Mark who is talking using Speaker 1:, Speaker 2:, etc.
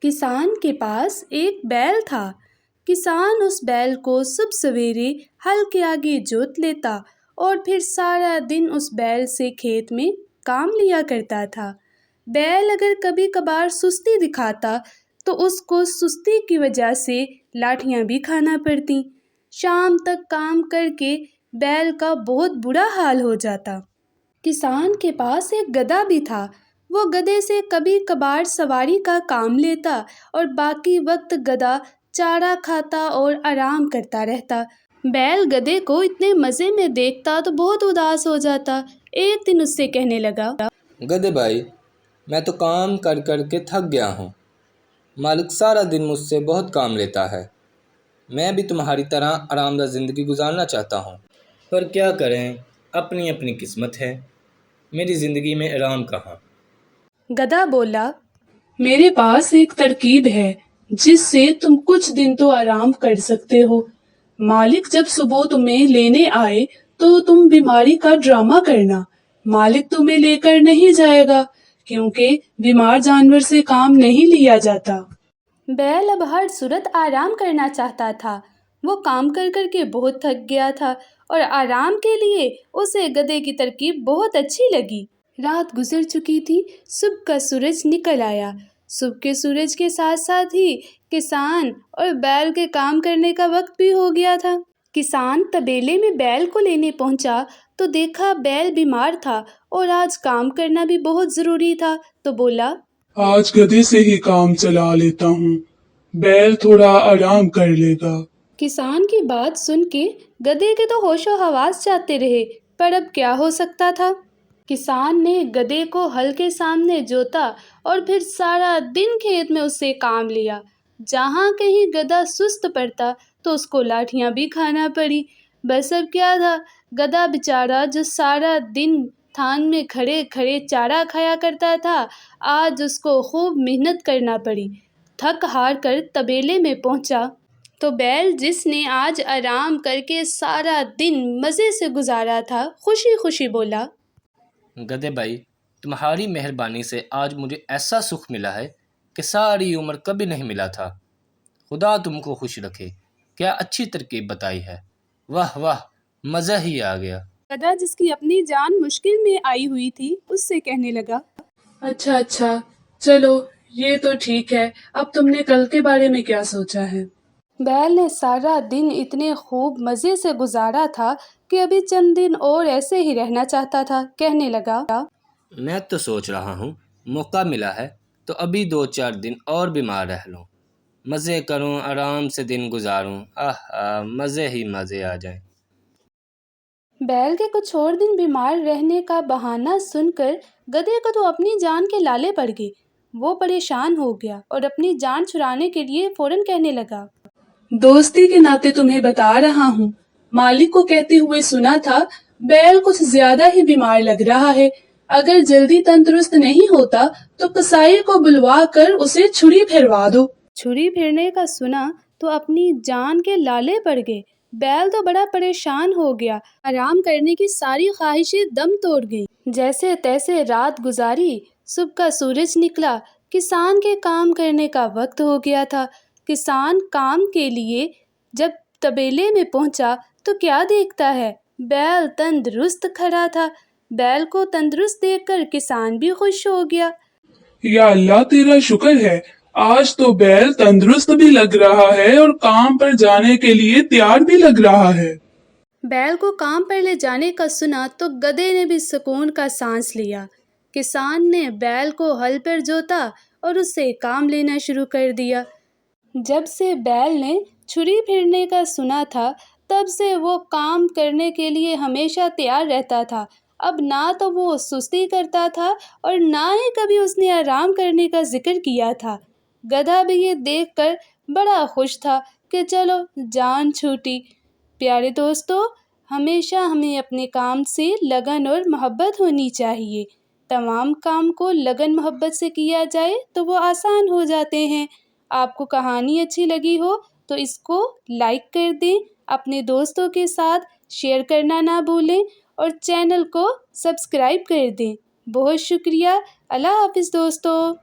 Speaker 1: किसान के पास एक बैल था। किसान उस बैल को सुबह सवेरे हल के आगे जोत लेता और फिर सारा दिन उस बैल से खेत में काम लिया करता था। बैल अगर कभी कभार सुस्ती दिखाता तो उसको सुस्ती की वजह से लाठियां भी खाना पड़ती। शाम तक काम करके बैल का बहुत बुरा हाल हो जाता। किसान के पास एक गधा भी था। वो गधे से कभी कभार सवारी का काम लेता और बाकी वक्त गधा चारा खाता और आराम करता रहता। बैल गधे को इतने मज़े में देखता तो बहुत उदास हो जाता। एक दिन उससे कहने लगा,
Speaker 2: गधे भाई, मैं तो काम कर कर के थक गया हूँ। मालिक सारा दिन मुझसे बहुत काम लेता है। मैं भी तुम्हारी तरह आरामदायक ज़िंदगी गुजारना चाहता हूँ, पर क्या करें, अपनी अपनी किस्मत है। मेरी ज़िंदगी में आराम कहाँ।
Speaker 1: गधा बोला,
Speaker 3: मेरे पास एक तरकीब है जिससे तुम कुछ दिन तो आराम कर सकते हो। मालिक जब सुबह तुम्हें लेने आए तो तुम बीमारी का ड्रामा करना। मालिक तुम्हें लेकर नहीं जाएगा क्योंकि बीमार जानवर से काम नहीं लिया जाता।
Speaker 1: बैल अब हर सूरत आराम करना चाहता था। वो काम कर कर के बहुत थक गया था और आराम के लिए उसे गधे की तरकीब बहुत अच्छी लगी। रात गुजर चुकी थी, सुबह का सूरज निकल आया। सुबह के सूरज के साथ साथ ही किसान और बैल के काम करने का वक्त भी हो गया था। किसान तबेले में बैल को लेने पहुंचा तो देखा बैल बीमार था और आज काम करना भी बहुत ज़रूरी था, तो बोला,
Speaker 4: आज गधे से ही काम चला लेता हूँ। बैल थोड़ा आराम कर लेगा।
Speaker 1: किसान की बात सुन के गधे के तो होशो हवास जाते रहे, पर अब क्या हो सकता था। किसान ने गधे को हल के सामने जोता और फिर सारा दिन खेत में उससे काम लिया। जहाँ कहीं गधा सुस्त पड़ता तो उसको लाठियाँ भी खाना पड़ी। बस अब क्या था, गधा बेचारा जो सारा दिन थान में खड़े खड़े चारा खाया करता था, आज उसको खूब मेहनत करना पड़ी। थक हार कर तबेले में पहुंचा तो बैल जिसने आज आराम करके सारा दिन मज़े से गुजारा था, खुशी खुशी बोला,
Speaker 2: गधे भाई, तुम्हारी मेहरबानी से आज मुझे ऐसा सुख मिला है कि सारी उम्र कभी नहीं मिला था। खुदा तुमको खुश रखे। क्या अच्छी तरकीब बताई है। वाह वाह, मज़ा ही आ गया।
Speaker 1: गधा जिसकी अपनी जान मुश्किल में आई हुई थी उससे कहने लगा,
Speaker 3: अच्छा, चलो ये तो ठीक है। अब तुमने कल के बारे में क्या सोचा है?
Speaker 1: बैल ने सारा दिन इतने खूब मज़े से गुजारा था कि अभी चंद दिन और ऐसे ही रहना चाहता था। कहने लगा,
Speaker 2: मैं तो सोच रहा हूँ मौका मिला है तो अभी 2-4 दिन और बीमार रह लूँ, मज़े करूँ, आराम से दिन गुजारूँ। मज़े ही मज़े आ जाएं।
Speaker 1: बैल के कुछ और दिन बीमार रहने का बहाना सुनकर गधे को तो अपनी जान के लाले पड़ गए। वो परेशान हो गया और अपनी जान छुड़ाने के लिए फौरन कहने लगा,
Speaker 3: दोस्ती के नाते तुम्हें बता रहा हूँ। मालिक को कहते हुए सुना था बैल कुछ ज्यादा ही बीमार लग रहा है। अगर जल्दी तंदुरुस्त नहीं होता तो कसाई को बुलवा कर उसे छुरी फिरवा दो।
Speaker 1: छुरी फिरने का सुना तो अपनी जान के लाले पड़ गए। बैल तो बड़ा परेशान हो गया। आराम करने की सारी ख्वाहिशें दम तोड़ गई। जैसे तैसे रात गुजारी। सुबह का सूरज निकला। किसान के काम करने का वक्त हो गया था। किसान काम के लिए जब तबेले में पहुंचा तो क्या देखता है, बैल तंदुरुस्त खड़ा था। बैल को तंदुरुस्त देखकर किसान भी खुश हो गया।
Speaker 4: या अल्लाह, तेरा शुक्र है। आज तो बैल तंदुरुस्त भी लग रहा है और काम पर जाने के लिए तैयार भी लग रहा है।
Speaker 1: बैल को काम पर ले जाने का सुना तो गधे ने भी सुकून का सांस लिया। किसान ने बैल को हल पर जोता और उससे काम लेना शुरू कर दिया। जब से बैल ने छुरी फिरने का सुना था तब से वो काम करने के लिए हमेशा तैयार रहता था। अब ना तो वो सुस्ती करता था और ना ही कभी उसने आराम करने का जिक्र किया था। गधा भी ये देखकर बड़ा खुश था कि चलो जान छूटी। प्यारे दोस्तों, हमेशा हमें अपने काम से लगन और मोहब्बत होनी चाहिए। तमाम काम को लगन मोहब्बत से किया जाए तो वो आसान हो जाते हैं। आपको कहानी अच्छी लगी हो तो इसको लाइक कर दें, अपने दोस्तों के साथ शेयर करना ना भूलें और चैनल को सब्सक्राइब कर दें। बहुत शुक्रिया। अल्लाह हाफिज़ दोस्तों।